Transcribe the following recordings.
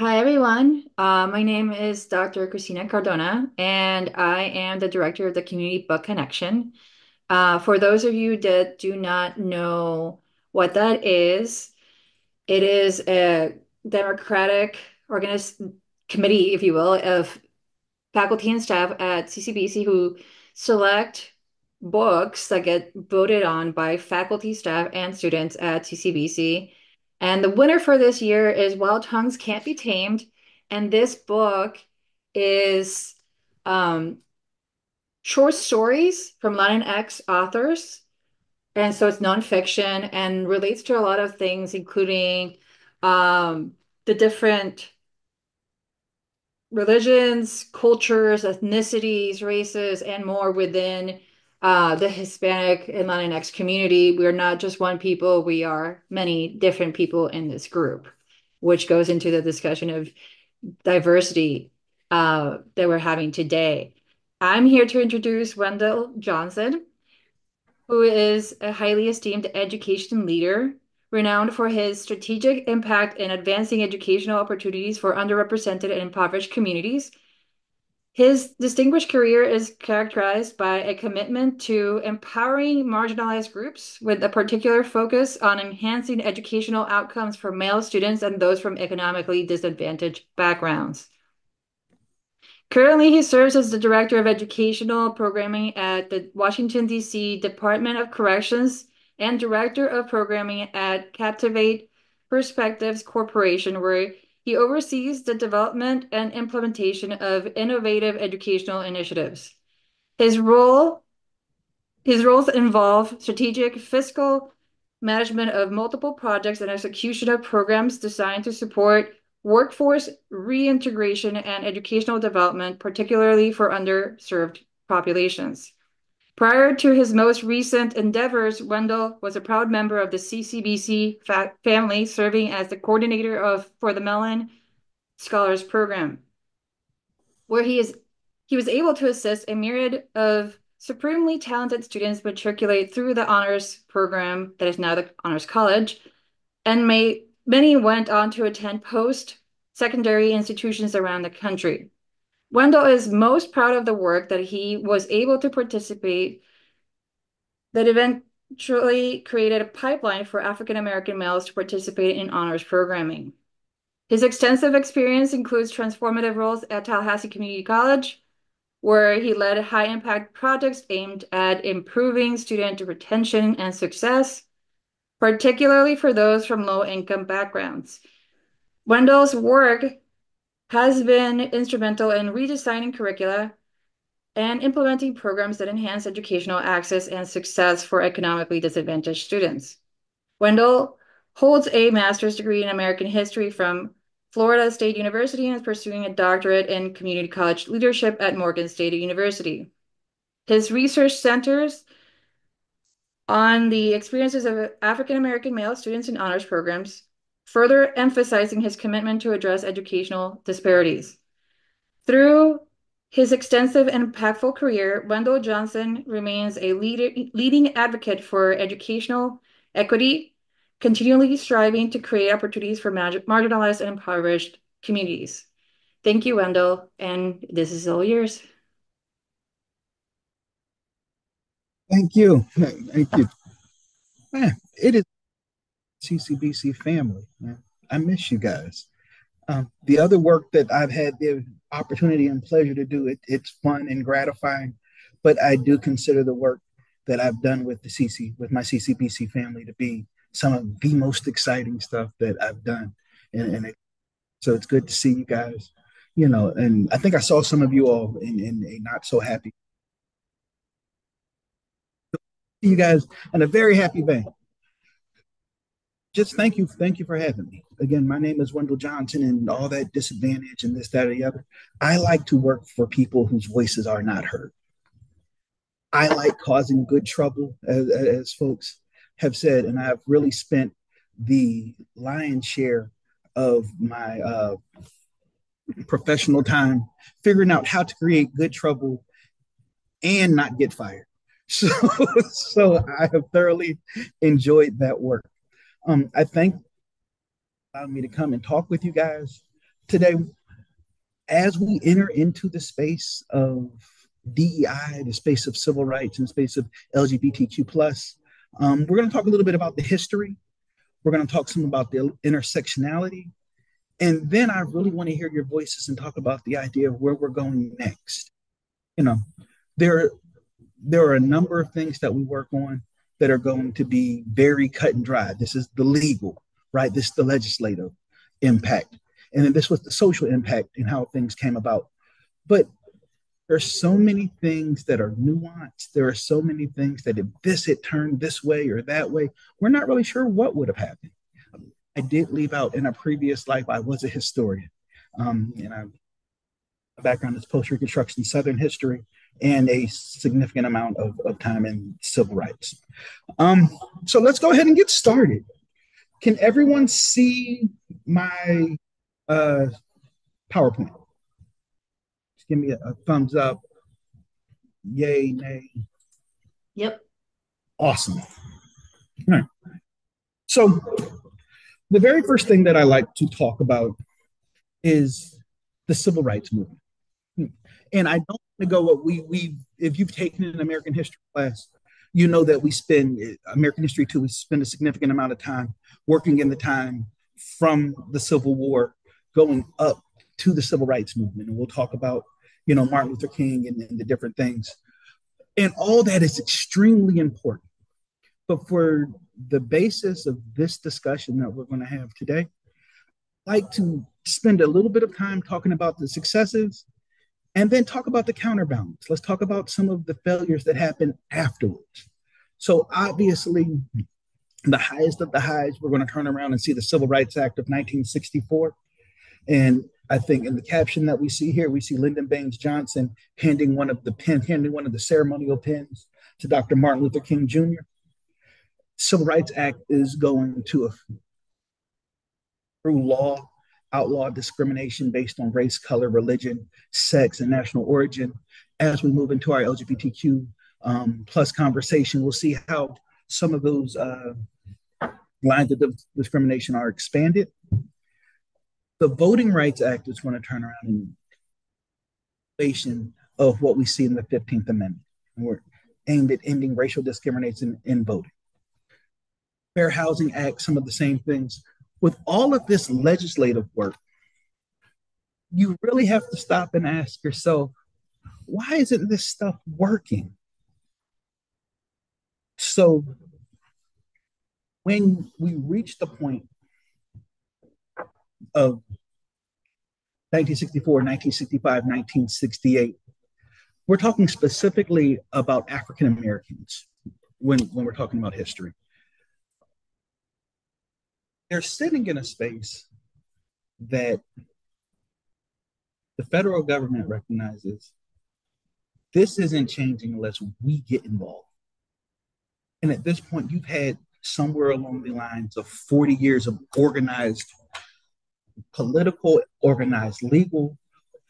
Hi, everyone. My name is Dr. Christina Cardona, and I am the director of the Community Book Connection. For those of you that do not know what that is, it is a democratic organized committee, if you will, of faculty and staff at CCBC who select books that get voted on by faculty, staff, and students at CCBC. And the winner for this year is Wild Tongues Can't Be Tamed. And this book is um, short stories from Latinx authors. And so it's nonfiction and relates to a lot of things, including the different religions, cultures, ethnicities, races, and more within the Hispanic and Latinx community. We're not just one people, we are many different people in this group, which goes into the discussion of diversity that we're having today. I'm here to introduce Wendell Johnson, who is a highly esteemed education leader, renowned for his strategic impact in advancing educational opportunities for underrepresented and impoverished communities. His distinguished career is characterized by a commitment to empowering marginalized groups with a particular focus on enhancing educational outcomes for male students and those from economically disadvantaged backgrounds. Currently, he serves as the Director of Educational Programming at the Washington, D.C. Department of Corrections and Director of Programming at Captivate Perspectives Corporation, where he oversees the development and implementation of innovative educational initiatives. His role his roles involve strategic fiscal management of multiple projects and execution of programs designed to support workforce reintegration and educational development, particularly for underserved populations. Prior to his most recent endeavors, Wendell was a proud member of the CCBC family, serving as the coordinator for the Mellon Scholars Program, where he was able to assist a myriad of supremely talented students matriculate through the honors program that is now the Honors College, and many went on to attend post-secondary institutions around the country. Wendell is most proud of the work that he was able to participate that eventually created a pipeline for African American males to participate in honors programming. His extensive experience includes transformative roles at Tallahassee Community College, where he led high impact projects aimed at improving student retention and success, particularly for those from low income backgrounds. Wendell's work has been instrumental in redesigning curricula and implementing programs that enhance educational access and success for economically disadvantaged students. Wendell holds a master's degree in American history from Florida State University and is pursuing a doctorate in community college leadership at Morgan State University. His research centers on the experiences of African American male students in honors programs, further emphasizing his commitment to address educational disparities. Through his extensive and impactful career, Wendell Johnson remains a leading advocate for educational equity, continually striving to create opportunities for marginalized and impoverished communities. Thank you, Wendell, and this is all yours. Thank you. Thank you. Man, it is CCBC family. Man. I miss you guys. The other work that I've had the opportunity and pleasure to do, it's fun and gratifying, but I do consider the work that I've done with with my CCBC family to be some of the most exciting stuff that I've done. So it's good to see you guys, and I think I saw some of you all in a not so happy, you guys in a very happy vein. Just thank you. Thank you for having me. Again, my name is Wendell Johnson and all that disadvantage and this, that, or the other. I like to work for people whose voices are not heard. I like causing good trouble, as folks have said, and I've really spent the lion's share of my professional time figuring out how to create good trouble and not get fired. So, so I have thoroughly enjoyed that work. I thank allowed me to come and talk with you guys. today, as we enter into the space of DEI, the space of civil rights, and the space of LGBTQ plus, we're going to talk a little bit about the history. We're going to talk some about the intersectionality, and then I really want to hear your voices and talk about the idea of where we're going next. You know, there there are a number of things that we work on that are going to be very cut and dry. This is the legal, right? This is the legislative impact. And then this was the social impact and how things came about. But there's so many things that are nuanced. There are so many things that if this had turned this way or that way, we're not really sure what would have happened. I did leave out in a previous life, I was a historian. And I background is post-Reconstruction Southern history and a significant amount of time in civil rights. So let's go ahead and get started. Can everyone see my PowerPoint? Just give me a thumbs up. Yay, nay. Yep. Awesome. All right. So the very first thing that I like to talk about is the civil rights movement. And I don't want to go what we if you've taken an American history class, you know that we spend American history too. We spend a significant amount of time working in the time from the Civil War going up to the civil rights movement, and we'll talk about Martin Luther King and the different things, and all that is extremely important. But for the basis of this discussion that we're going to have today, I'd like to spend a little bit of time talking about the successes and then talk about the counterbalance. Let's talk about some of the failures that happened afterwards. So obviously, the highest of the highs, we're going to turn around and see the Civil Rights Act of 1964. And I think in the caption that we see here, we see Lyndon Baines Johnson handing one of the ceremonial pens to Dr. Martin Luther King Jr. Civil Rights Act is going to, through law, outlaw discrimination based on race, color, religion, sex, and national origin. As we move into our LGBTQ plus conversation, we'll see how some of those lines of discrimination are expanded. The Voting Rights Act is going to turn around in of what we see in the 15th Amendment. And we're aimed at ending racial discrimination in voting. Fair Housing Act, some of the same things. With all of this legislative work, you really have to stop and ask yourself, why isn't this stuff working? So when we reach the point of 1964, 1965, 1968, we're talking specifically about African Americans when we're talking about history. They're sitting in a space that the federal government recognizes this isn't changing unless we get involved. And at this point, you've had somewhere along the lines of 40 years of organized political, organized legal,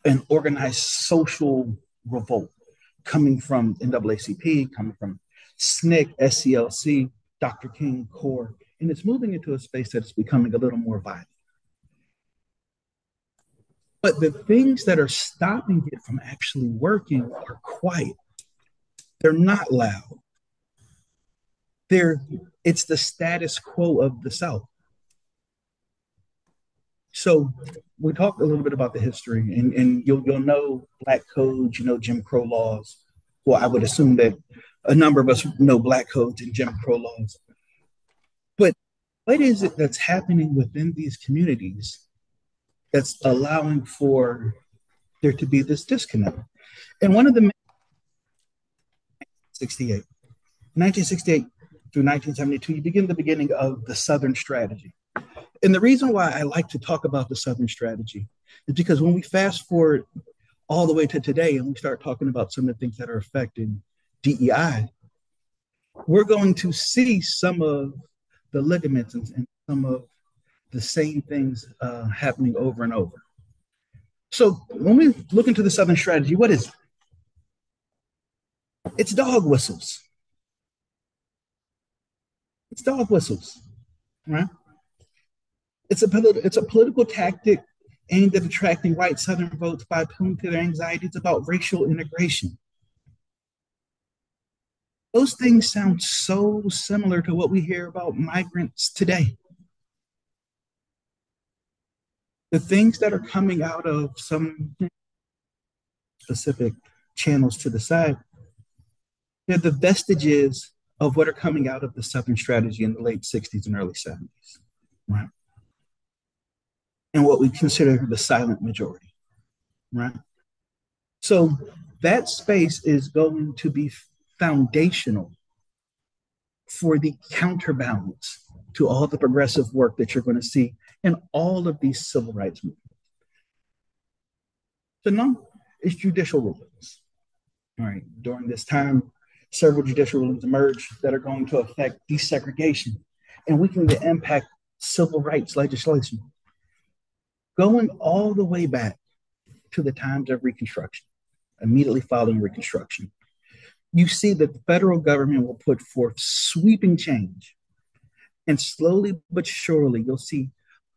and organized social revolt coming from NAACP, coming from SNCC, SCLC, Dr. King, CORE, and it's moving into a space that's becoming a little more violent. But the things that are stopping it from actually working are quiet. They're not loud. It's the status quo of the South. So we talked a little bit about the history, and you'll know Black codes, Jim Crow laws. Well, I would assume that a number of us know Black codes and Jim Crow laws. But what is it that's happening within these communities that's allowing for there to be this disconnect? And one of the 1968 through 1972, you begin the beginning of the Southern Strategy. And the reason why I like to talk about the Southern Strategy is because when we fast forward all the way to today and we start talking about some of the things that are affecting DEI, we're going to see some of the ligaments and some of the same things happening over and over. So when we look into the Southern Strategy, what is it? It's dog whistles. It's dog whistles, right? It's a political tactic aimed at attracting white Southern votes by appealing to their anxieties about racial integration. Those things sound so similar to what we hear about migrants today. The things that are coming out of some specific channels to the side, they're the vestiges of what are coming out of the Southern strategy in the late 60s and early 70s, right? And what we consider the silent majority, right? So that space is going to be foundational for the counterbalance to all the progressive work that you're going to see in all of these civil rights movements. So now it's judicial rulings. All right, during this time, several judicial rulings emerge that are going to affect desegregation and weaken the impact civil rights legislation, going all the way back to the times of Reconstruction, immediately following Reconstruction. You see that the federal government will put forth sweeping change. And slowly but surely, you'll see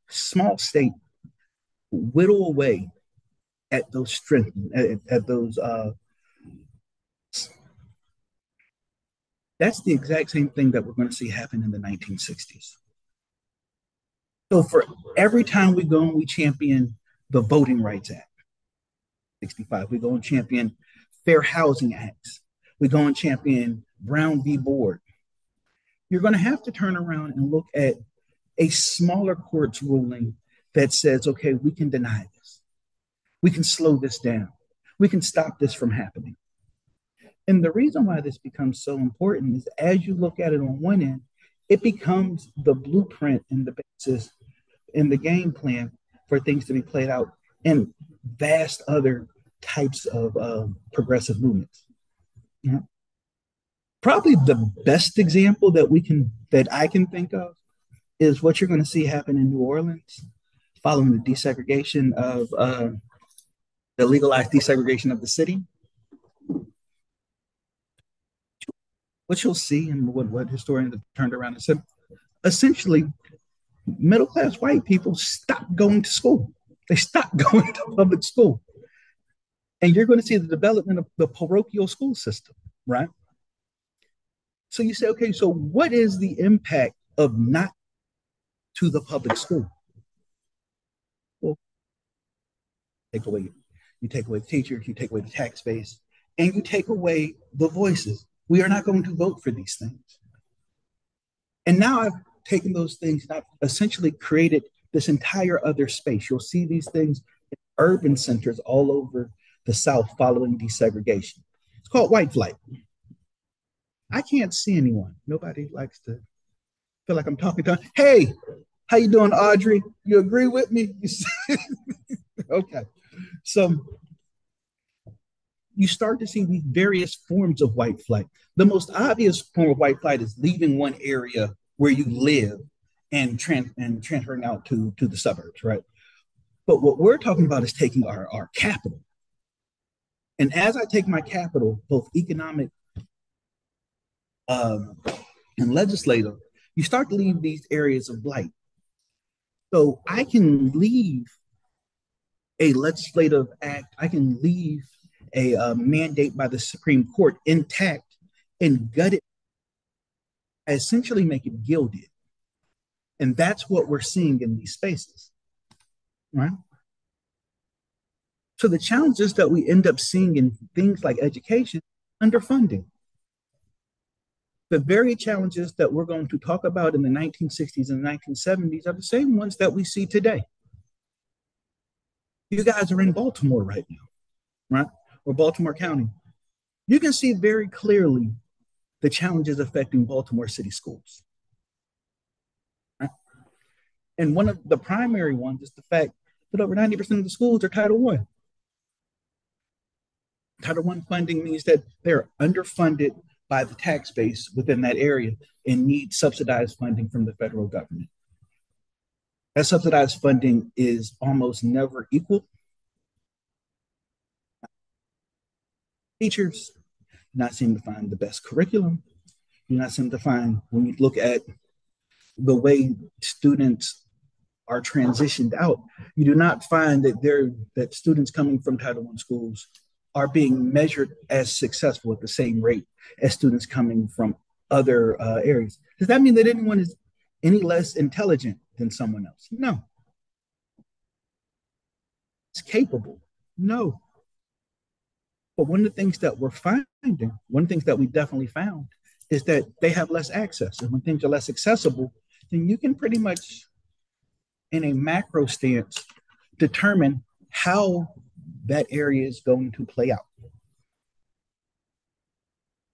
small state whittle away at those strength, at those. That's the exact same thing that we're going to see happen in the 1960s. So for every time we go and we champion the Voting Rights Act, 65, we go and champion Fair Housing Acts, we go and champion Brown v. Board, you're going to have to turn around and look at a smaller court's ruling that says, okay, we can deny this. We can slow this down. We can stop this from happening. And the reason why this becomes so important is as you look at it on one end, it becomes the blueprint and the basis and the game plan for things to be played out in vast other types of progressive movements. You know? Probably the best example that I can think of is what you're going to see happen in New Orleans following the desegregation of the legalized desegregation of the city. What you'll see and what historians have turned around and said, essentially, middle class white people stopped going to school. They stopped going to public school. And you're going to see the development of the parochial school system, right? So you say, okay, so what is the impact of not to the public school? Well, you take away the teachers, you take away the tax base, and you take away the voices. We are not going to vote for these things. And now I've taken those things and I've essentially created this entire other space. You'll see these things in urban centers all over the South following desegregation. It's called white flight. I can't see anyone. Nobody likes to feel like I'm talking to them. Hey, how you doing, Audrey? You agree with me? Okay. So you start to see these various forms of white flight. The most obvious form of white flight is leaving one area where you live and transferring out to the suburbs, right? But what we're talking about is taking our capital. And as I take my capital, both economic and legislative, you start to leave these areas of blight. So I can leave a legislative act, I can leave a mandate by the Supreme Court intact and gut it, essentially make it gilded. And that's what we're seeing in these spaces, right? So the challenges that we end up seeing in things like education, underfunding. The very challenges that we're going to talk about in the 1960s and 1970s are the same ones that we see today. You guys are in Baltimore right now, right? Or Baltimore County. You can see very clearly the challenges affecting Baltimore City schools. Right? And one of the primary ones is the fact that over 90% of the schools are Title I. Title I funding means that they're underfunded by the tax base within that area and need subsidized funding from the federal government. That subsidized funding is almost never equal. Teachers not seem to find the best curriculum. You not seem to find, when you look at the way students are transitioned out, you do not find that students coming from Title I schools are being measured as successful at the same rate as students coming from other areas. Does that mean that anyone is any less intelligent than someone else? No. It's capable. No. But one of the things that we're finding, one of the things that we definitely found is that they have less access. And when things are less accessible, then you can pretty much, in a macro stance, determine how that area is going to play out.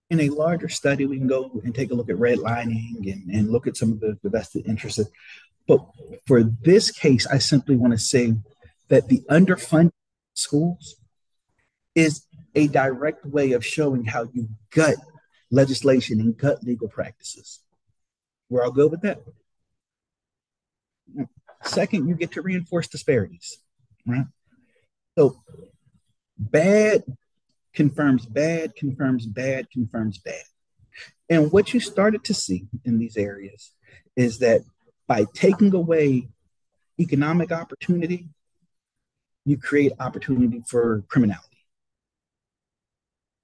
In a larger study, we can go and take a look at redlining and look at some of the vested interests. But for this case, I simply want to say that the underfunded schools is a direct way of showing how you gut legislation and gut legal practices. We're all good with that. Second, you get to reinforce disparities, right? So bad confirms bad, confirms bad, confirms bad. And what you started to see in these areas is that by taking away economic opportunity, you create opportunity for criminality.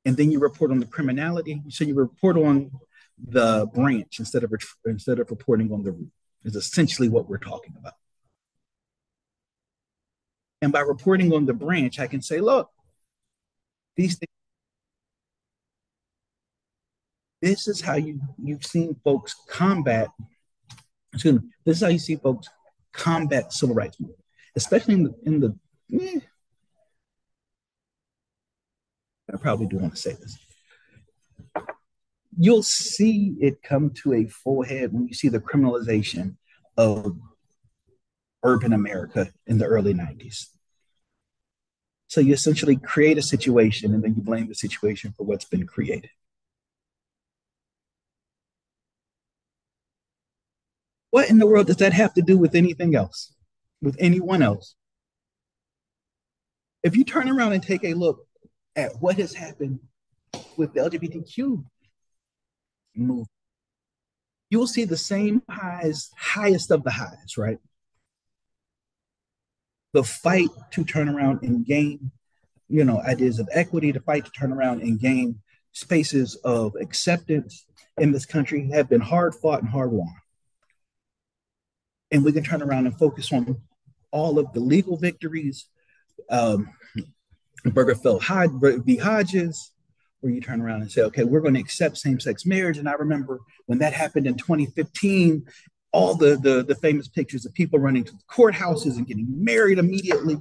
And then you report on the criminality, so you report on the branch instead of reporting on the root. Is essentially what we're talking about. And by reporting on the branch, I can say, look, these things, this is how you've seen folks combat. Excuse me. This is how you see folks combat civil rights movement, especially I probably do want to say this. You'll see it come to a full head when you see the criminalization of urban America in the early 90s. So you essentially create a situation and then you blame the situation for what's been created. What in the world does that have to do with anything else, with anyone else? If you turn around and take a look at what has happened with the LGBTQ movement, you will see the same highs, highest of the highs, right? The fight to turn around and gain, ideas of equity, the fight to turn around and gain spaces of acceptance in this country have been hard fought and hard won. And we can turn around and focus on all of the legal victories, Burgerfield v. Hodges, where you turn around and say, okay, we're going to accept same-sex marriage. And I remember when that happened in 2015, all the famous pictures of people running to the courthouses and getting married immediately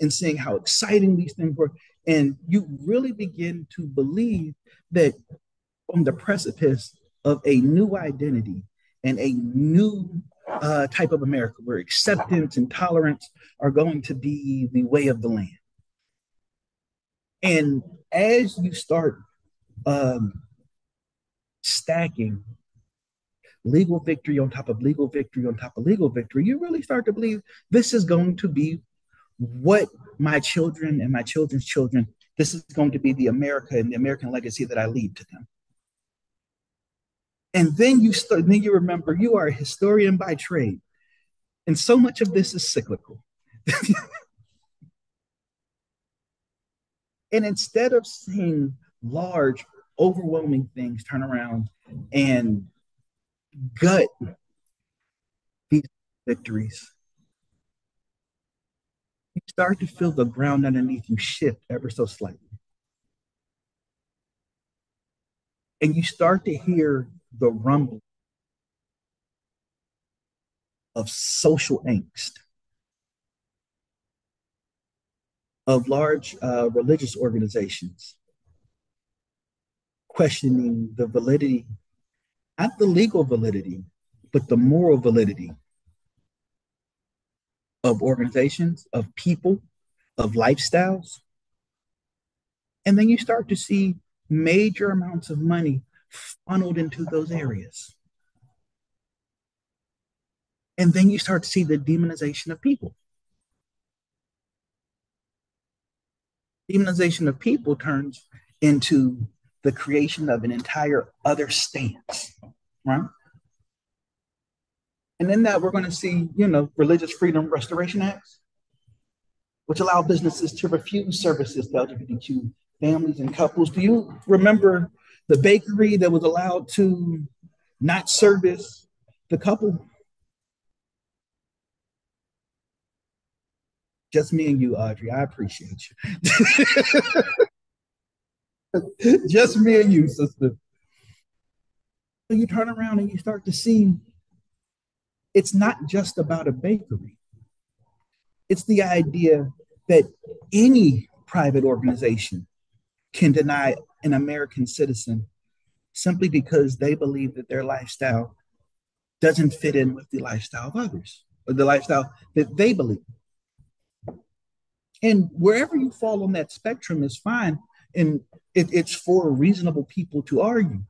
and seeing how exciting these things were. And you really begin to believe that on the precipice of a new identity and a new type of America where acceptance and tolerance are going to be the way of the land. And as you start stacking legal victory on top of legal victory on top of legal victory, you really start to believe this is going to be what my children and my children's children, this is going to be the America and the American legacy that I leave to them. And then you remember you are a historian by trade. And so much of this is cyclical. And instead of seeing large, overwhelming things turn around and gut these victories, you start to feel the ground underneath you shift ever so slightly. And you start to hear the rumble of social angst, of large religious organizations questioning the validity, not the legal validity, but the moral validity of organizations, of people, of lifestyles. And then you start to see major amounts of money funneled into those areas. And then you start to see the demonization of people. Demonization of people turns into the creation of an entire other stance, right? And in that, we're going to see, religious freedom restoration acts, which allow businesses to refuse services to LGBTQ families and couples. Do you remember the bakery that was allowed to not service the couple? Just me and you, Audrey. I appreciate you. Just me and you, sister. So you turn around and you start to see it's not just about a bakery. It's the idea that any private organization can deny an American citizen simply because they believe that their lifestyle doesn't fit in with the lifestyle of others or the lifestyle that they believe. And wherever you fall on that spectrum is fine. And it's for reasonable people to argue.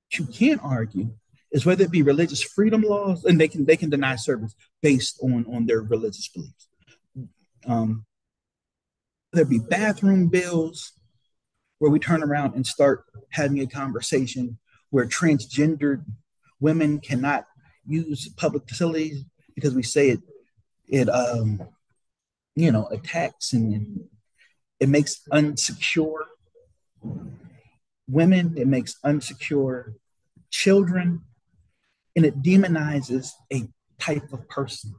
What you can't argue is whether it be religious freedom laws, and they can deny service based on their religious beliefs. Um, there be bathroom bills where we turn around and start having a conversation where transgendered women cannot use public facilities because we say it attacks and it makes unsecure women, it makes unsecure children, and it demonizes a type of person.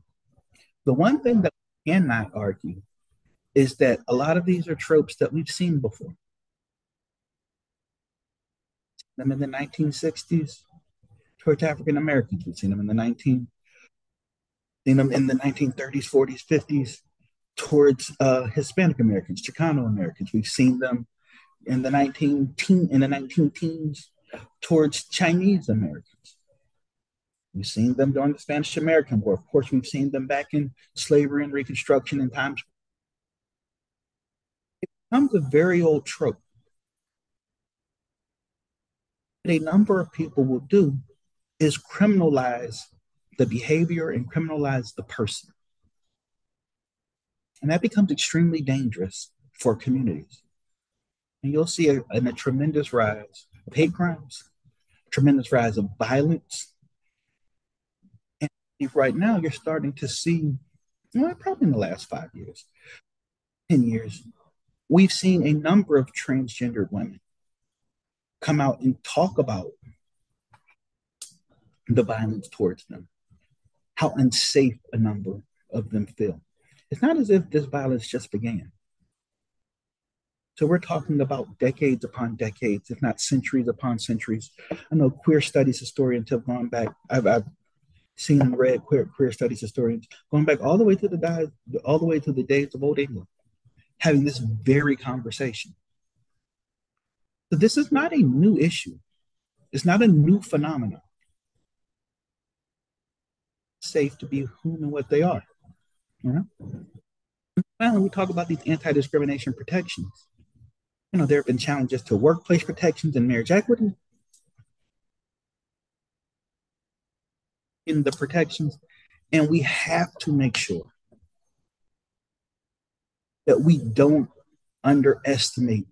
The one thing that we cannot argue is that a lot of these are tropes that we've seen before. Them in the 1960s towards African Americans. We've seen them in the 1930s, 40s, 50s towards Hispanic Americans, Chicano Americans. We've seen them in the 19 teens towards Chinese Americans. We've seen them during the Spanish American War. Of course, we've seen them back in slavery and Reconstruction and times. It becomes a very old trope that a number of people will do is criminalize the behavior and criminalize the person. And that becomes extremely dangerous for communities. And you'll see a tremendous rise of hate crimes, a tremendous rise of violence. And right now, you're starting to see, probably in the last 5 years, 10 years, we've seen a number of transgendered women come out and talk about the violence towards them, how unsafe a number of them feel. It's not as if this violence just began. So we're talking about decades upon decades, if not centuries upon centuries. I know queer studies historians have gone back. I've seen and read queer studies historians going back all the way to the days of Old England, having this very conversation. So this is not a new issue. It's not a new phenomenon. It's safe to be whom and what they are. You know? Finally, we talk about these anti-discrimination protections. There have been challenges to workplace protections and marriage equity in the protections. And we have to make sure that we don't underestimate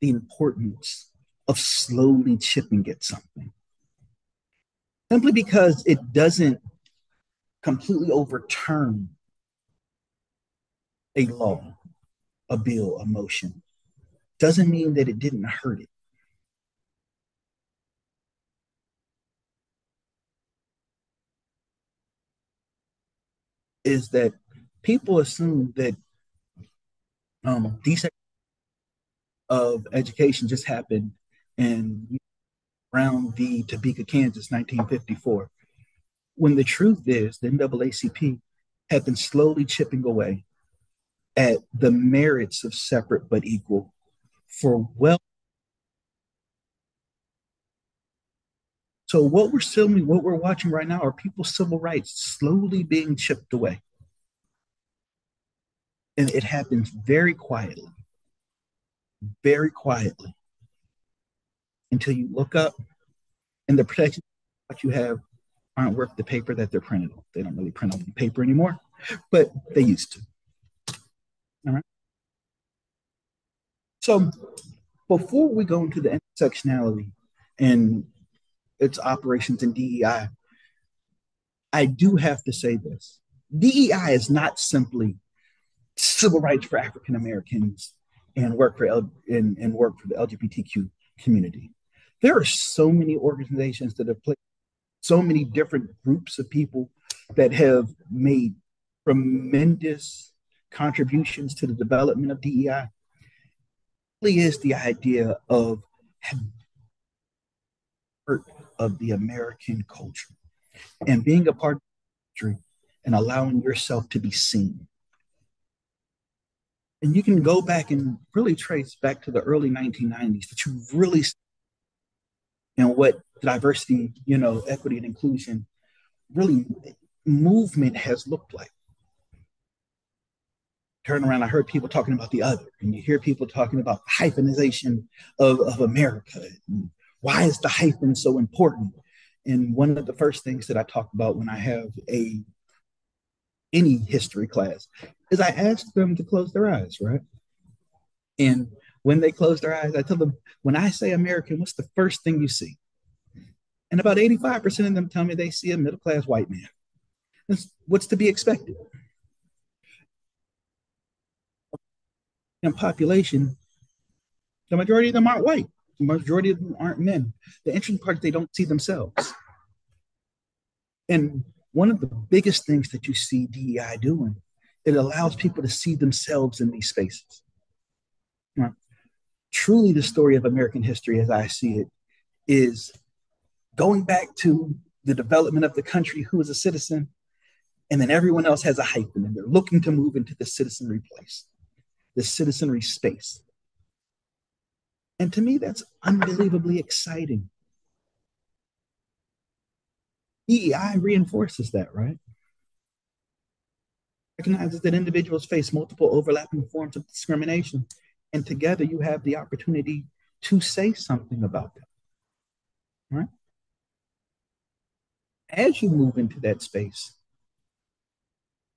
the importance of slowly chipping at something. Simply because it doesn't completely overturn a law, a bill, a motion, doesn't mean that it didn't hurt it. Is that people assume that decent of education just happened in around the Topeka, Kansas, 1954. When the truth is, the NAACP had been slowly chipping away at the merits of separate but equal for well. So what we're watching right now are people's civil rights slowly being chipped away. And it happens very quietly, until you look up and the protections that you have aren't worth the paper that they're printed on. They don't really print on paper anymore, but they used to. All right. So before we go into the intersectionality and its operations in DEI, I do have to say this. DEI is not simply civil rights for African Americans and work for the LGBTQ community. There are so many organizations that have played so many different groups of people that have made tremendous contributions to the development of DEI. It really is the idea of part of the American culture and being a part of the country and allowing yourself to be seen. And you can go back and really trace back to the early 1990s that you really and what diversity, equity and inclusion really movement has looked like. Turn around, I heard people talking about the other, and you hear people talking about the hyphenization of America. And why is the hyphen so important? And one of the first things that I talk about when I have a any history class is I ask them to close their eyes, right? And when they close their eyes, I tell them, when I say American, what's the first thing you see? And about 85% of them tell me they see a middle class white man. That's what's to be expected. In population, the majority of them aren't white. The majority of them aren't men. The interesting part is they don't see themselves. And one of the biggest things that you see DEI doing, it allows people to see themselves in these spaces. Right? Truly, the story of American history, as I see it, is going back to the development of the country, who is a citizen, and then everyone else has a hyphen, and they're looking to move into the citizenry place, the citizenry space. And to me, that's unbelievably exciting. DEI reinforces that, right? Recognizes that individuals face multiple overlapping forms of discrimination, and together you have the opportunity to say something about them, right? As you move into that space,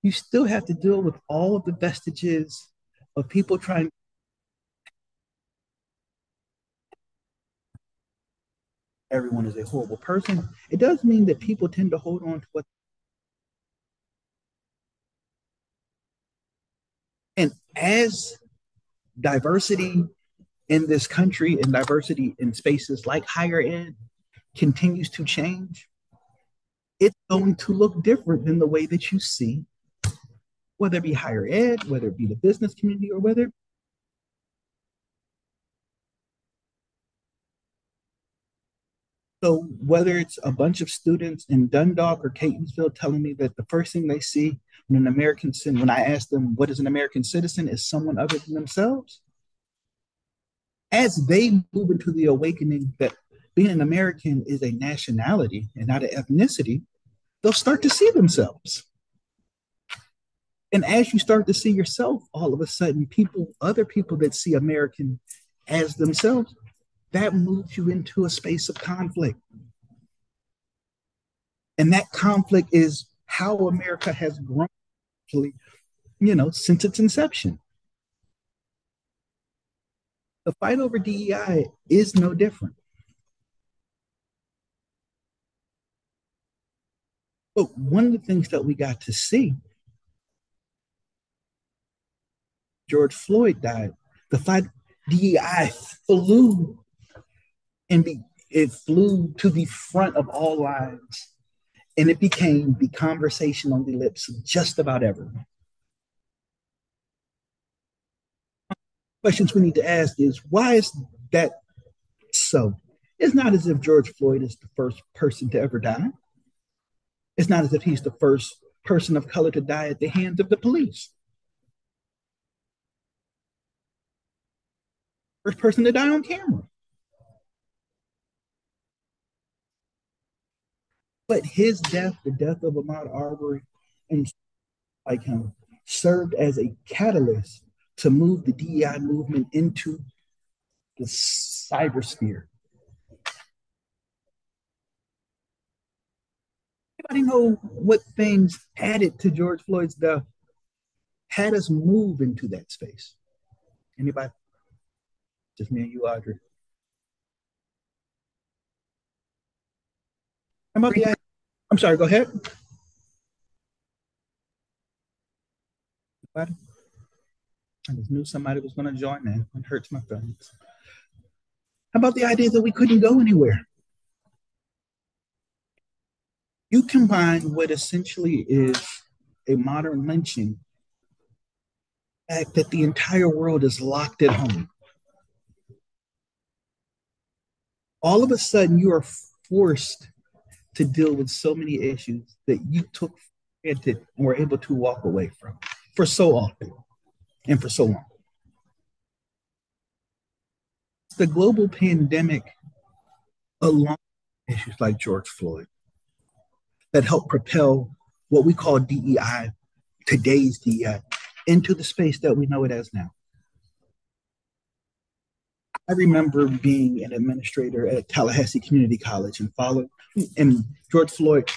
you still have to deal with all of the vestiges of people trying. Everyone is a horrible person. It does mean that people tend to hold on to what. And as diversity in this country and diversity in spaces like higher ed continues to change, it's going to look different than the way that you see, whether it be higher ed, whether it be the business community, or whether. So whether it's a bunch of students in Dundalk or Catonsville telling me that the first thing they see when an American citizen, when I ask them what is an American citizen, is someone other than themselves, as they move into the awakening that being an American is a nationality and not an ethnicity, they'll start to see themselves. And as you start to see yourself, all of a sudden, other people that see American as themselves, that moves you into a space of conflict. And that conflict is how America has grown, since its inception. The fight over DEI is no different. But one of the things that we got to see, George Floyd died. The fight DEI flew it flew to the front of all lives, and it became the conversation on the lips of just about everyone. Questions we need to ask is, why is that so? It's not as if George Floyd is the first person to ever die. It's not as if he's the first person of color to die at the hands of the police. First person to die on camera. But his death, the death of Ahmaud Arbery, and like him, served as a catalyst to move the DEI movement into the cybersphere. Anybody know what things added to George Floyd's death had us move into that space? Anybody? Just me and you, Audrey. I'm sorry, go ahead. But I just knew somebody was going to join in. It hurts my feelings. How about the idea that we couldn't go anywhere? You combine what essentially is a modern lynching act that the entire world is locked at home. All of a sudden, you are forced to deal with so many issues that you took for granted and were able to walk away from for so often and for so long. The global pandemic, along with issues like George Floyd, that helped propel what we call DEI, today's DEI, into the space that we know it as now. I remember being an administrator at Tallahassee Community College and following, and George Floyd,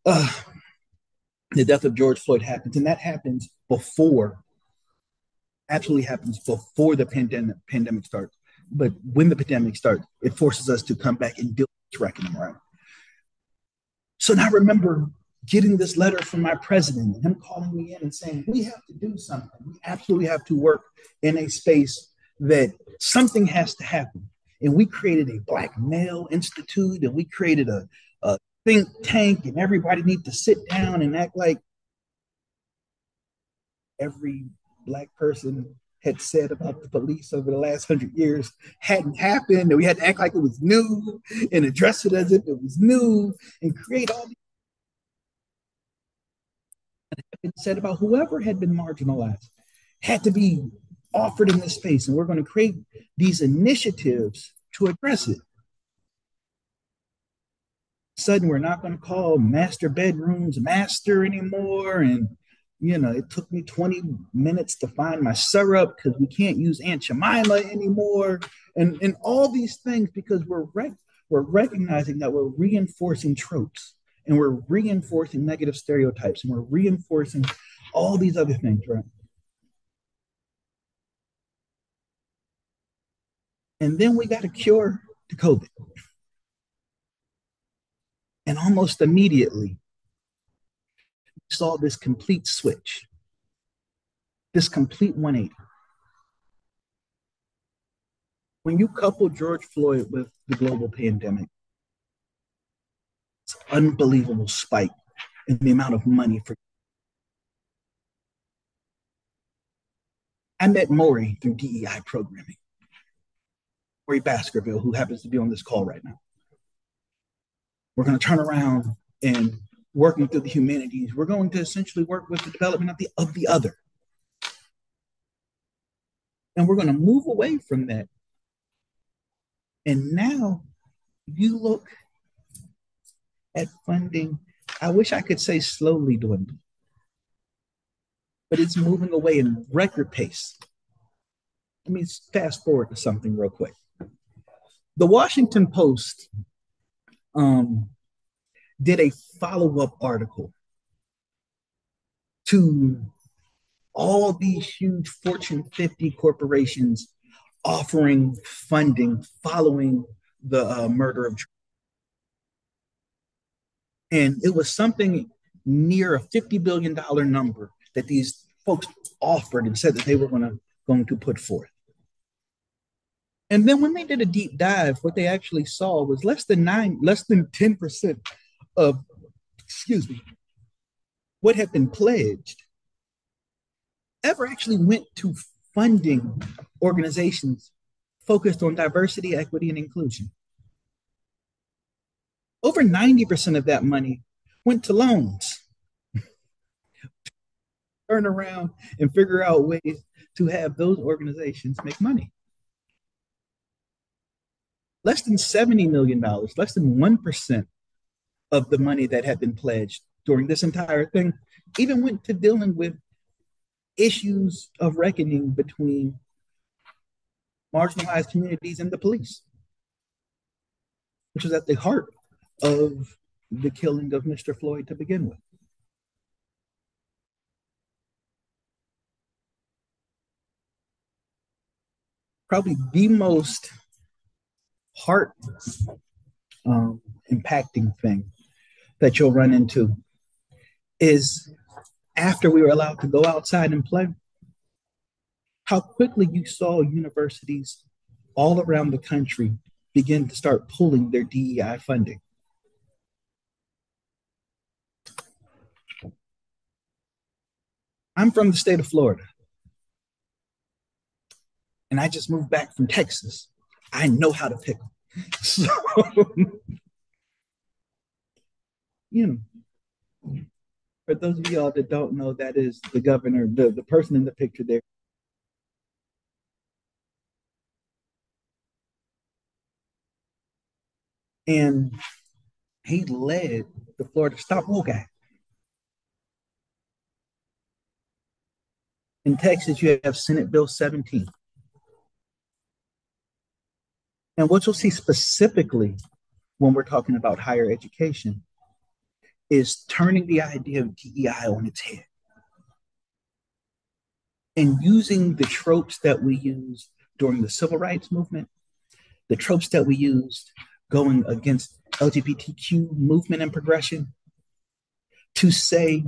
uh, the death of George Floyd happens, and that happens before, absolutely happens before the pandemic starts. But when the pandemic starts, it forces us to come back and deal with this reckoning, right? So now I remember getting this letter from my president and him calling me in and saying, we have to do something. We absolutely have to work in a space that something has to happen. And we created a Black Male Institute and we created a think tank, and everybody need to sit down and act like every Black person had said about the police over the last 100 years hadn't happened, and we had to act like it was new and address it as if it was new and create all these said about whoever had been marginalized had to be offered in this space, and we're going to create these initiatives to address it. Sudden, we're not going to call master bedrooms master anymore, and it took me 20 minutes to find my syrup because we can't use Aunt Jemima anymore, and all these things because we're recognizing that we're reinforcing tropes and we're reinforcing negative stereotypes and we're reinforcing all these other things, right? And then we got a cure to COVID. And almost immediately, we saw this complete switch, this complete 180. When you couple George Floyd with the global pandemic, it's an unbelievable spike in the amount of money for. I met Maury through DEI programming, Maury Baskerville, who happens to be on this call right now. We're going to turn around and working through the humanities, we're going to essentially work with the development of the other. And we're going to move away from that. And now you look at funding, I wish I could say slowly dwindling, but it's moving away in record pace. Let me fast forward to something real quick. The Washington Post did a follow-up article to all these huge Fortune 50 corporations offering funding following the murder of. And it was something near a $50 billion number that these folks offered and said that they were going to put forth. And then when they did a deep dive, what they actually saw was less than 10% of, what had been pledged ever actually went to funding organizations focused on diversity, equity, and inclusion. Over 90% of that money went to loans. Turn around and figure out ways to have those organizations make money. Less than $70 million, less than 1% of the money that had been pledged during this entire thing even went to dealing with issues of reckoning between marginalized communities and the police, which was at the heart of the killing of Mr. Floyd to begin with. Probably the most heart impacting thing that you'll run into is after we were allowed to go outside and play, how quickly you saw universities all around the country begin to start pulling their DEI funding. I'm from the state of Florida, and I just moved back from Texas. I know how to pickle. So, you know, for those of y'all that don't know, that is the governor, the person in the picture there. And he led the Florida Stop Woke Act. In Texas, you have Senate Bill 17. And what you'll see specifically when we're talking about higher education is turning the idea of DEI on its head and using the tropes that we used during the civil rights movement, the tropes that we used going against LGBTQ movement and progression to say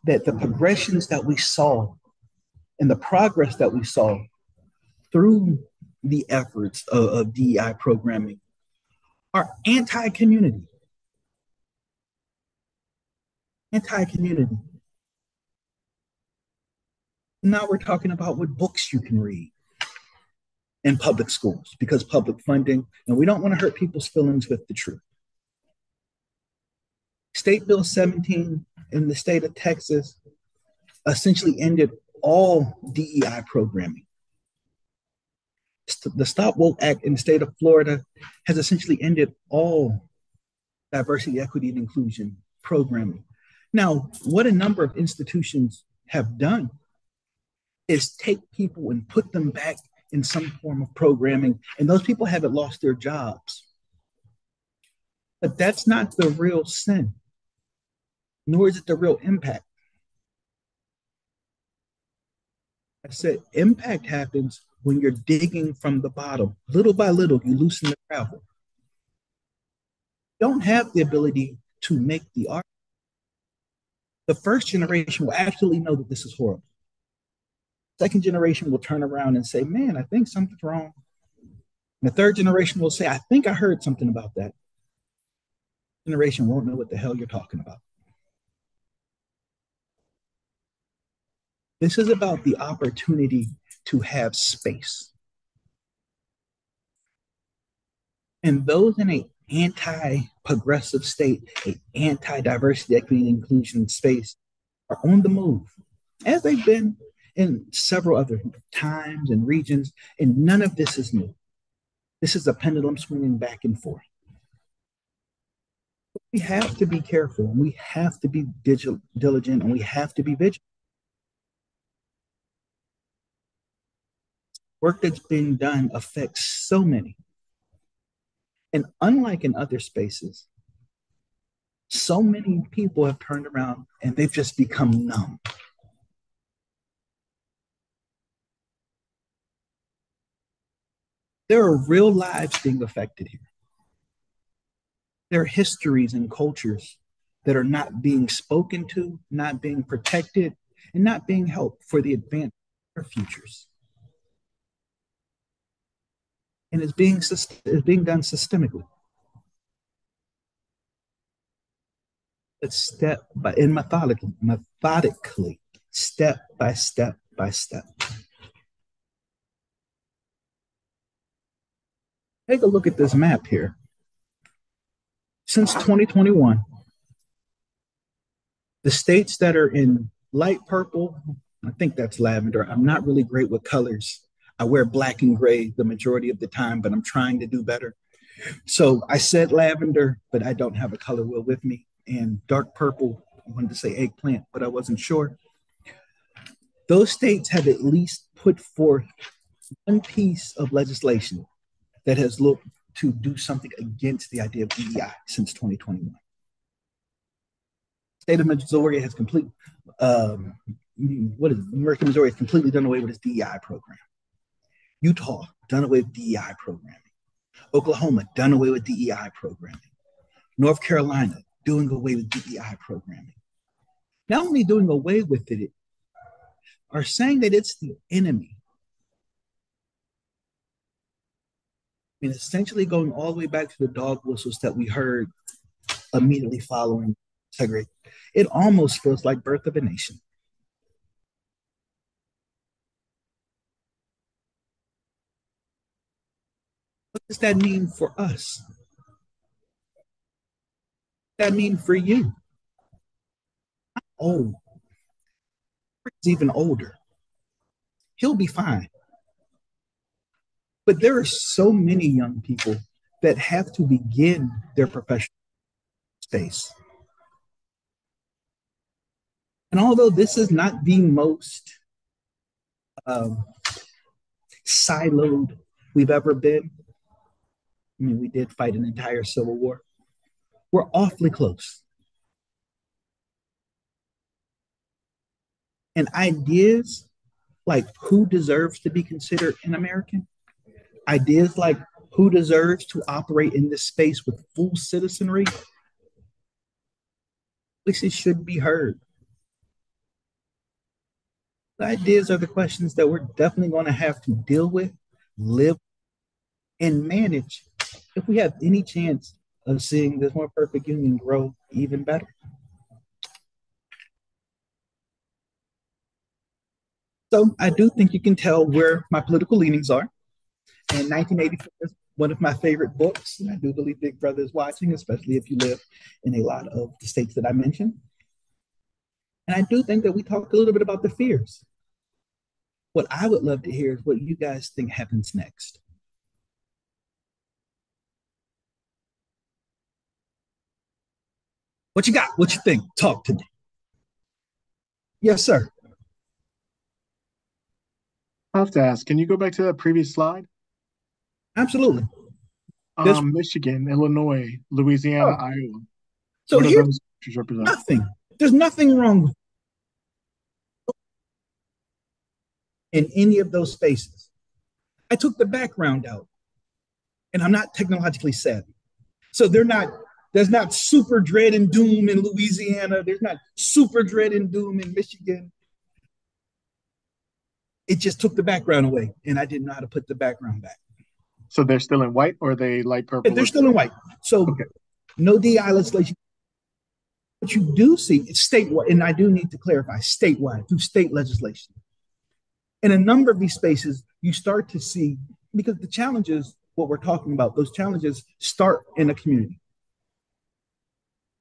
that the progressions that we saw and the progress that we saw through the efforts of DEI programming are anti-community. Anti-community. Now we're talking about what books you can read in public schools because public funding, and we don't want to hurt people's feelings with the truth. State Bill 17 in the state of Texas essentially ended all DEI programming. The Stop Woke Act in the state of Florida has essentially ended all diversity, equity, and inclusion programming. Now, what a number of institutions have done is take people and put them back in some form of programming, and those people haven't lost their jobs. But that's not the real sin, nor is it the real impact. I said impact happens when you're digging from the bottom. Little by little, you loosen the gravel. You don't have the ability to make the art. The first generation will absolutely know that this is horrible. Second generation will turn around and say, man, I think something's wrong. And the third generation will say, I think I heard something about that. Generation won't know what the hell you're talking about. This is about the opportunity to have space. And those in an anti-progressive state, an anti-diversity, equity, and inclusion space are on the move, as they've been in several other times and regions, and none of this is new. This is a pendulum swinging back and forth. We have to be careful, and we have to be diligent, and we have to be vigilant. Work that's being done affects so many. And unlike in other spaces, so many people have turned around and they've just become numb. There are real lives being affected here. There are histories and cultures that are not being spoken to, not being protected, and not being helped for the advancement of their futures. And it's being done systemically. It's step by and methodically, step by step by step. Take a look at this map here. Since 2021, the states that are in light purple, I think that's lavender. I'm not really great with colors. I wear black and gray the majority of the time, but I'm trying to do better. So I said lavender, but I don't have a color wheel with me. And dark purple, I wanted to say eggplant, but I wasn't sure. Those states have at least put forth one piece of legislation that has looked to do something against the idea of DEI since 2021. State of Missouri has American Missouri has completely done away with its DEI program. Utah, done away with DEI programming. Oklahoma, done away with DEI programming. North Carolina, doing away with DEI programming. not only doing away with it, are saying that it's the enemy. I mean, essentially going all the way back to the dog whistles that we heard immediately following segregation. It almost feels like Birth of a Nation. What does that mean for us? What does that mean for you? Oh, he's even older. He'll be fine. But there are so many young people that have to begin their professional space. And although this is not the most um, siloed we've ever been, I mean, we did fight an entire civil war. We're awfully close. And ideas like who deserves to be considered an American, ideas like who deserves to operate in this space with full citizenry, least it should be heard. The ideas are the questions that we're definitely going to have to deal with, live, and manage if we have any chance of seeing this more perfect union grow even better. So I do think you can tell where my political leanings are. And 1984 is one of my favorite books. I do believe Big Brother is watching, especially if you live in a lot of the states that I mentioned. And I do think that we talked a little bit about the fears. What I would love to hear is what you guys think happens next. What you got? What you think? Talk to me. Yes, sir. I have to ask, can you go back to that previous slide? Absolutely. This Michigan, Illinois, Louisiana, oh, Iowa. so What do here's those countries represent? nothing. There's nothing wrong in any of those spaces. I took the background out, and I'm not technologically savvy. So there's not super dread and doom in Louisiana. There's not super dread and doom in Michigan. It just took the background away, and I didn't know how to put the background back. So they're still in white, or are they light And purple? they're still in white. So Okay. no DI legislation. What you do see is statewide, and I do need to clarify statewide through state legislation. In a number of these spaces, you start to see, because the challenges, what we're talking about, those challenges start in a community.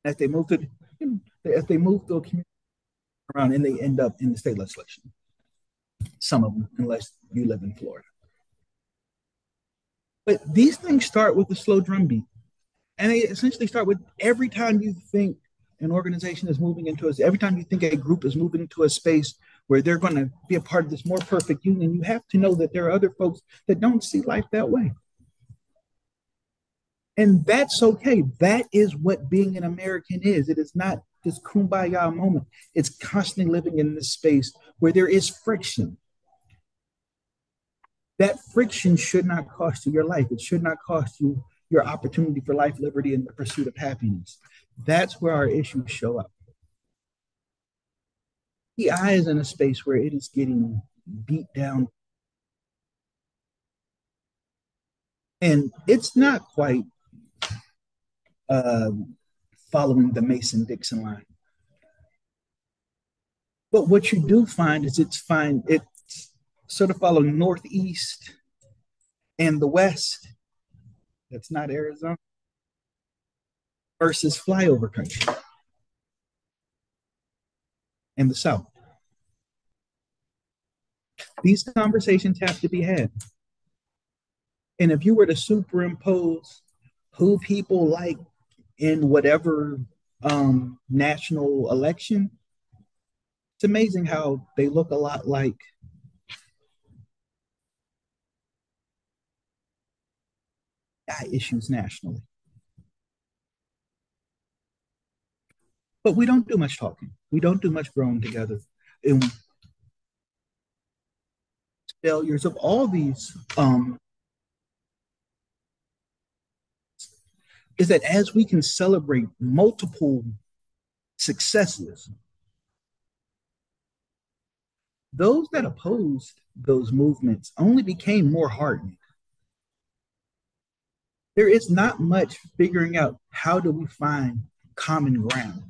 As they move to, as they move through a community around, and they end up in the state legislation. Some of them, unless you live in Florida. But these things start with a slow drum beat. And they essentially start with every time you think an organization is moving into us, every time you think a group is moving into a space where they're going to be a part of this more perfect union, you have to know that there are other folks that don't see life that way. And that's okay. That is what being an American is. It is not this kumbaya moment. It's constantly living in this space where there is friction. That friction should not cost you your life. It should not cost you your opportunity for life, liberty, and the pursuit of happiness. That's where our issues show up. DEI is in a space where it is getting beat down. And it's not quite uh, following the Mason-Dixon line. But what you do find is it's sort of following Northeast and the West. That's not Arizona versus flyover country and the South. These conversations have to be had. And if you were to superimpose who people like in whatever national election, it's amazing how they look a lot like issues nationally. But we don't do much talking. We don't do much growing together. And failures of all these is that as we can celebrate multiple successes, those that opposed those movements only became more hardened. There is not much figuring out how do we find common ground.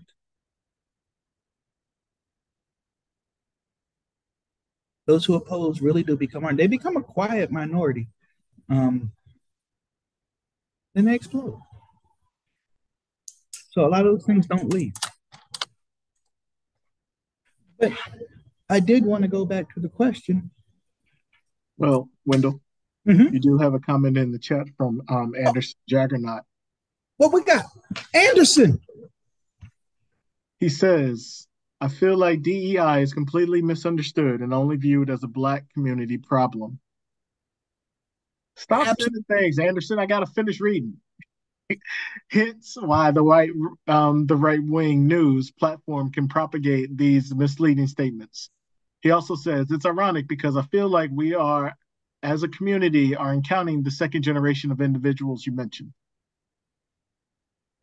Those who oppose really do become hardened. They become a quiet minority. Um, then they explode. So a lot of those things don't leave. But I did want to go back to the question. Well, Wendell, Mm-hmm. you do have a comment in the chat from Oh, Anderson Jaggernaut. what we got? Anderson. He says, I feel like DEI is completely misunderstood and only viewed as a Black community problem. Stop Absolutely. sending things, Anderson. I got to finish reading. Hence why the right wing news platform can propagate these misleading statements. He also says it's ironic because I feel like we are, as a community, are encountering the second generation of individuals you mentioned.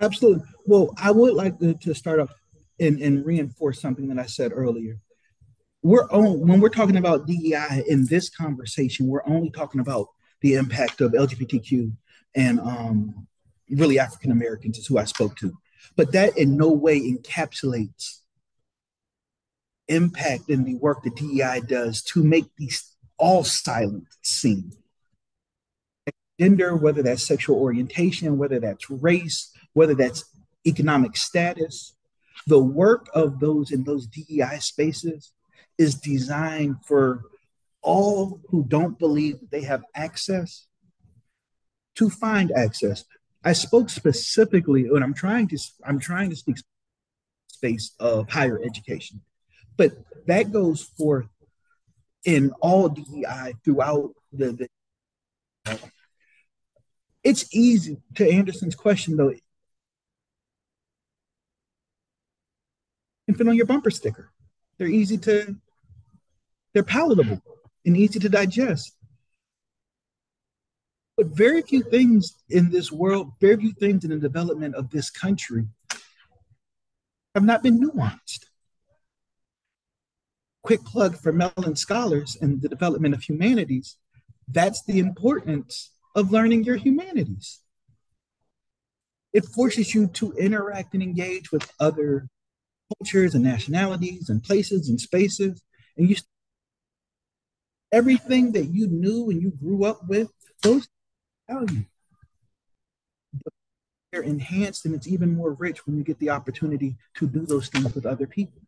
Absolutely. Well, I would like to start up and reinforce something that I said earlier. When we're talking about DEI in this conversation, we're only talking about the impact of LGBTQ and really African Americans is who I spoke to. But that in no way encapsulates impact in the work that DEI does to make these all silent seen. Gender, whether that's sexual orientation, whether that's race, whether that's economic status, the work of those in those DEI spaces is designed for all who don't believe they have access to find access. I spoke specifically, and I'm trying to speak space of higher education, but that goes forth in all DEI throughout the. It's easy to Anderson's question though. You can fit on your bumper sticker. They're easy to, they're palatable and easy to digest. But very few things in this world, very few things in the development of this country have not been nuanced. Quick plug for Mellon scholars and the development of humanities. That's the importance of learning your humanities. It forces you to interact and engage with other cultures and nationalities and places and spaces. And you everything that you knew and you grew up with, those value. They're enhanced and it's even more rich when you get the opportunity to do those things with other people.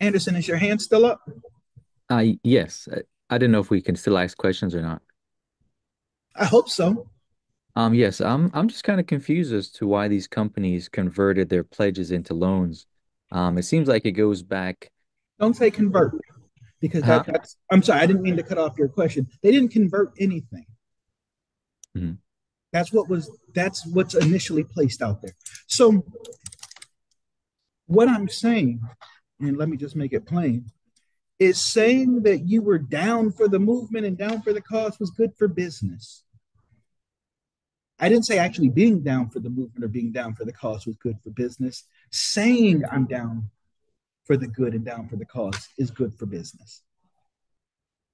Anderson, is your hand still up? Yes. I didn't know if we can still ask questions or not. I hope so. Yes, I'm just kind of confused as to why these companies converted their pledges into loans. It seems like it goes back, Don't say convert because huh? that's, I'm sorry, I didn't mean to cut off your question. They didn't convert anything. Mhm. That's what's initially placed out there. So what I'm saying, and let me just make it plain, is saying that you were down for the movement and down for the cause was good for business. I didn't say actually being down for the movement or being down for the cause was good for business. Saying I'm down for the good and down for the cause is good for business.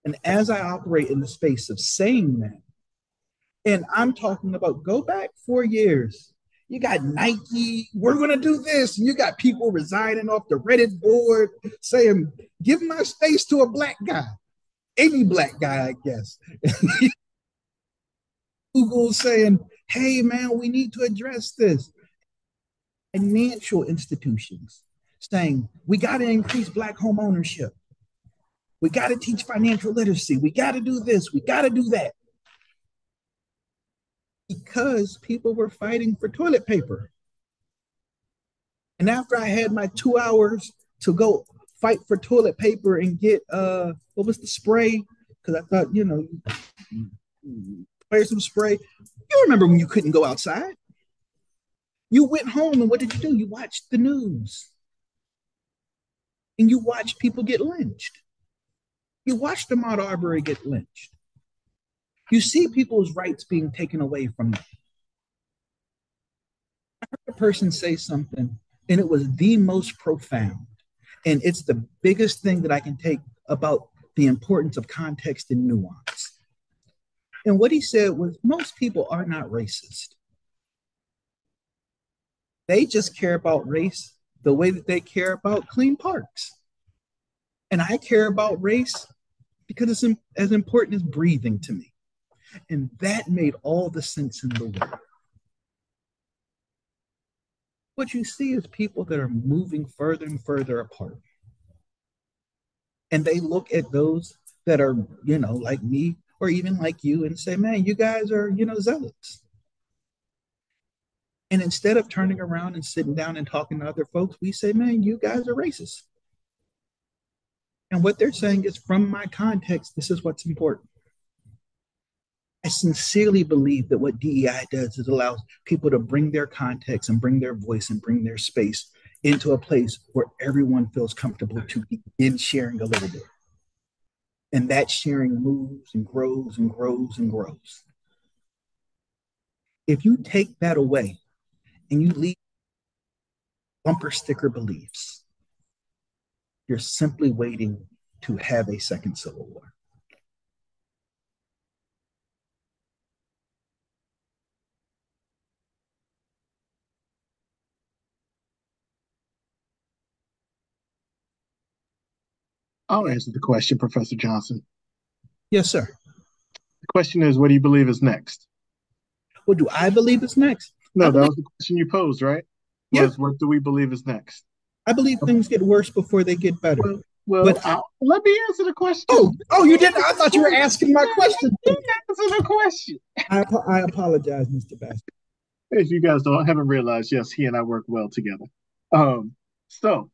And as I operate in the space of saying that, and I'm talking about go back 4 years. You got Nike, we're going to do this. And you got people resigning off the Reddit board saying, give my space to a black guy, any black guy, I guess. Google saying, hey, man, we need to address this. Financial institutions saying, we got to increase black home ownership. We got to teach financial literacy. We got to do this. We got to do that. Because people were fighting for toilet paper. And after I had my 2 hours to go fight for toilet paper and get what was the spray? Because I thought, spray some spray. You remember when you couldn't go outside? You went home and what did you do? You watched the news. And you watched people get lynched. You watched Ahmaud Arbery get lynched. You see people's rights being taken away from them. I heard a person say something. And it was the most profound. And it's the biggest thing that I can take about the importance of context and nuance. And what he said was most people are not racist. They just care about race the way that they care about clean parks. And I care about race because it's as important as breathing to me. And that made all the sense in the world. What you see is people that are moving further and further apart. And they look at those that are, like me or even like you and say, man, you guys are, zealots. And instead of turning around and sitting down and talking to other folks, we say, man, you guys are racist. And what they're saying is, from my context, this is what's important. I sincerely believe that what DEI does is allows people to bring their context and bring their voice and bring their space into a place where everyone feels comfortable to begin sharing a little bit. And that sharing moves and grows and grows and grows. If you take that away and you leave bumper sticker beliefs, you're simply waiting to have a second civil war. I'll answer the question, Professor Johnson. Yes, sir. The question is, what do you believe is next? What do I believe is next? No, that was the question you posed, right? Yeah. What do we believe is next? I believe things get worse before they get better. But let me answer the question. Oh, you didn't? I thought you were asking my question. Answer the question. I apologize, Mr. Bass. If you guys haven't realized, yes, he and I work well together. So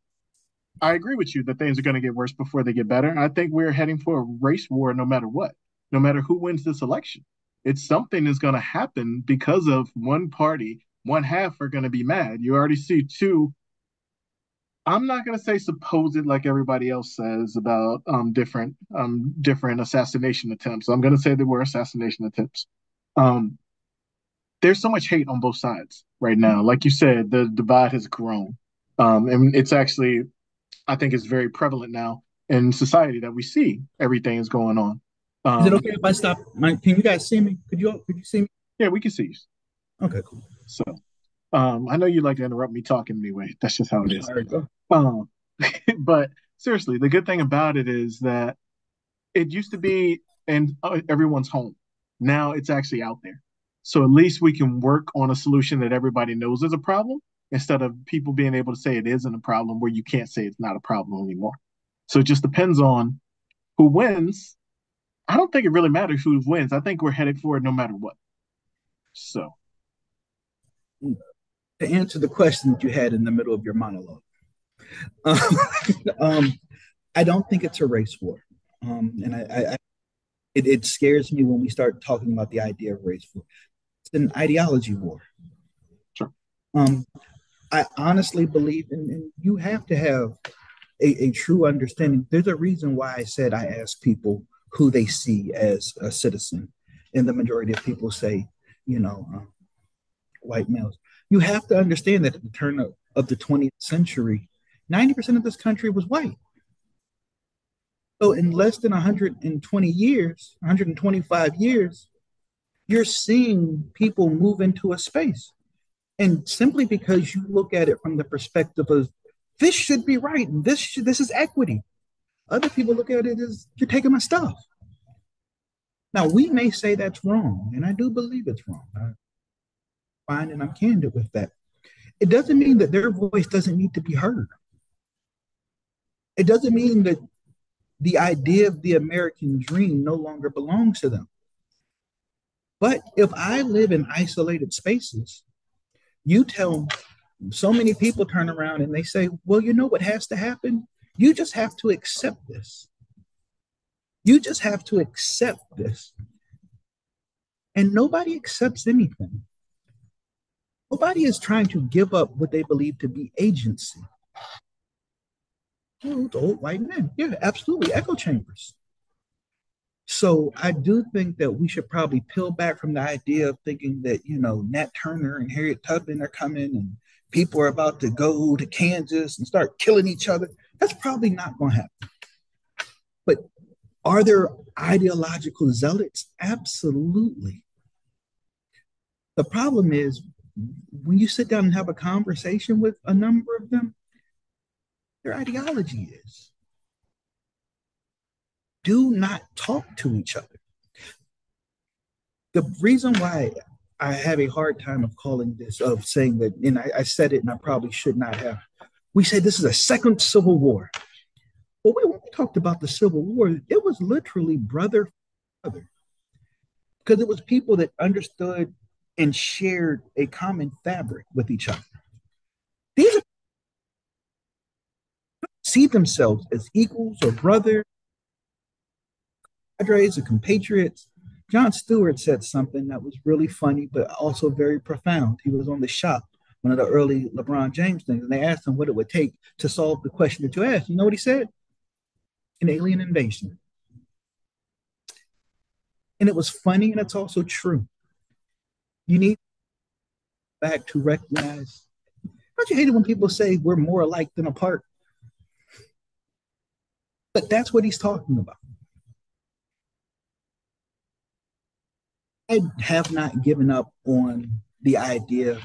I agree with you that things are going to get worse before they get better. I think we're heading for a race war no matter what, no matter who wins this election. It's something is going to happen because of one party. One half are going to be mad. You already see two. I'm not going to say supposed like everybody else says about different assassination attempts. I'm going to say there were assassination attempts. There's so much hate on both sides right now. Like you said, the divide has grown. And it's actually, I think it's very prevalent now in society that we see everything is going on. Is it okay if I stop? Can you guys see me? Could you see me? Yeah, we can see you. Okay, cool. So I know you like to interrupt me talking anyway. That's just how it is. But seriously, the good thing about it is that it used to be in everyone's home. Now it's actually out there. So at least we can work on a solution that everybody knows is a problem instead of people being able to say it isn't a problem where you can't say it's not a problem anymore. So it just depends on who wins. I don't think it really matters who wins. I think we're headed for it no matter what. So to answer the question that you had in the middle of your monologue, I don't think it's a race war. And it scares me when we start talking about the idea of race war. It's an ideology war. Sure. I honestly believe, and you have to have a true understanding. There's a reason why I said I ask people who they see as a citizen, and the majority of people say, white males. You have to understand that at the turn of the 20th century, 90% of this country was white. So in less than 120 years, 125 years, you're seeing people move into a space. And simply because you look at it from the perspective of this should be right, and this is equity. Other people look at it as you're taking my stuff. Now, we may say that's wrong, and I do believe it's wrong. I'm fine and I'm candid with that. It doesn't mean that their voice doesn't need to be heard. It doesn't mean that the idea of the American dream no longer belongs to them. But if I live in isolated spaces, you tell so many people turn around and they say, well, you know what has to happen? You just have to accept this. You just have to accept this. And nobody accepts anything. Nobody is trying to give up what they believe to be agency. Oh, old white men. Yeah, absolutely. Echo chambers. So I do think that we should probably peel back from the idea of thinking that, Nat Turner and Harriet Tubman are coming and, people are about to go to Kansas and start killing each other. That's probably not going to happen. But are there ideological zealots? Absolutely. The problem is when you sit down and have a conversation with a number of them, their ideology is do not talk to each other. The reason why I have a hard time of calling this, of saying that, and I said it and I probably should not have. We say this is a second civil war. Well, when we talked about the Civil War, it was literally brother, brother, because it was people that understood and shared a common fabric with each other. These see themselves as equals or brothers, cadres or compatriots. John Stewart said something that was really funny, but also very profound. He was on the shop, one of the early LeBron James things, and they asked him what it would take to solve the question that you asked. You know what he said? An alien invasion. And it was funny, and it's also true. You need back to recognize. Don't you hate it when people say we're more alike than apart? But that's what he's talking about. I have not given up on the idea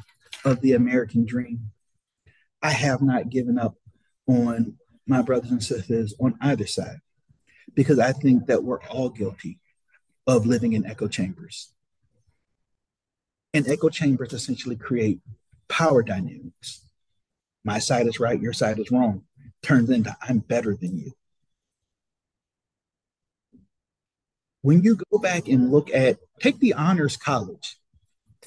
of the American dream. I have not given up on my brothers and sisters on either side because I think that we're all guilty of living in echo chambers. And echo chambers essentially create power dynamics. My side is right, your side is wrong. Turns into I'm better than you. When you go back and look at, take the honors college.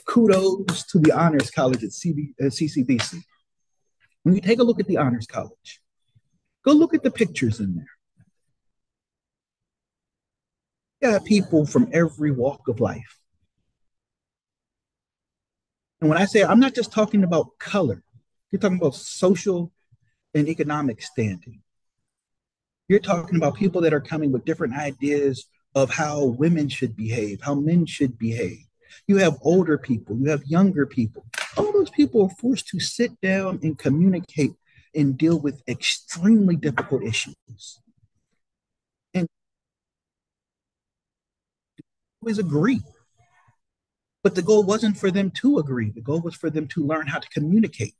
Kudos to the honors college at CCBC. When you take a look at the honors college, go look at the pictures in there. You got people from every walk of life. And when I say I'm not just talking about color, you're talking about social and economic standing. You're talking about people that are coming with different ideas of how women should behave, how men should behave. You have older people, you have younger people. All those people are forced to sit down and communicate and deal with extremely difficult issues. And always agree. But the goal wasn't for them to agree. The goal was for them to learn how to communicate.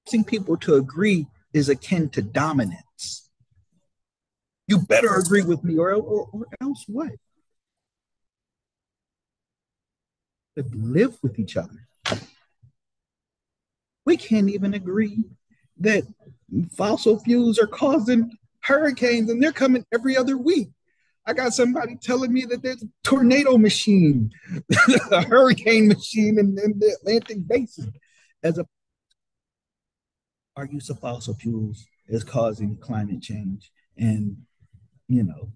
Forcing people to agree is akin to dominance. You better agree with me or else what? But live with each other. We can't even agree that fossil fuels are causing hurricanes and they're coming every other week. I got somebody telling me that there's a tornado machine, a hurricane machine in the Atlantic Basin. As a our use of fossil fuels is causing climate change, and you know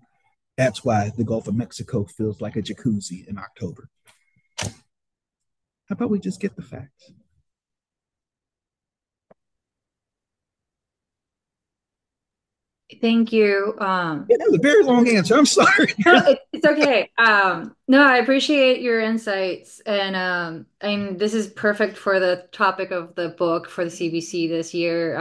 that's why the Gulf of Mexico feels like a jacuzzi in October. How about we just get the facts? Thank you. Yeah, that was a very long answer. I'm sorry. No, it's okay. No, I appreciate your insights, and this is perfect for the topic of the book for the CBC this year.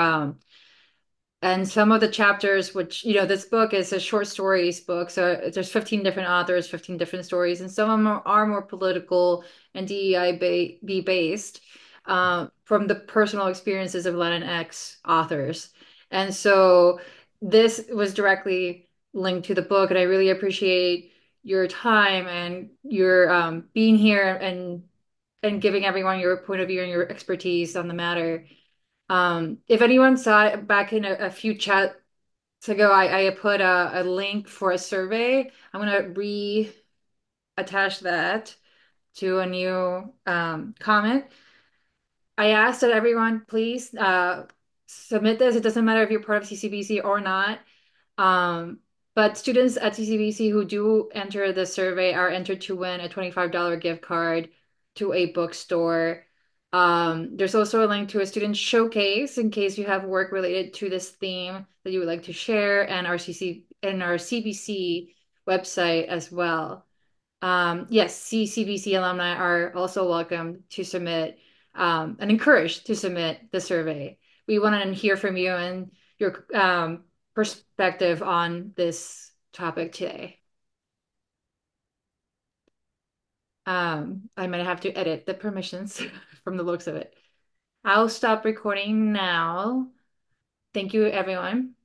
And some of the chapters, which, this book is a short stories book, so there's 15 different authors, 15 different stories, and some of them are more political and DEIB based, from the personal experiences of Latinx authors. And so this was directly linked to the book, and I really appreciate your time and your being here and giving everyone your point of view and your expertise on the matter. If anyone saw it back in a few chats ago, I put a link for a survey. I'm going to reattach that to a new comment. I asked that everyone please submit this. It doesn't matter if you're part of CCBC or not. Um, but students at CCBC who do enter the survey are entered to win a $25 gift card to a bookstore. There's also a link to a student showcase in case you have work related to this theme that you would like to share, and our CBC website as well. Yes, CCBC alumni are also welcome to submit and encouraged to submit the survey. We want to hear from you and your perspective on this topic today. I might have to edit the permissions from the looks of it. I'll stop recording now. Thank you, everyone.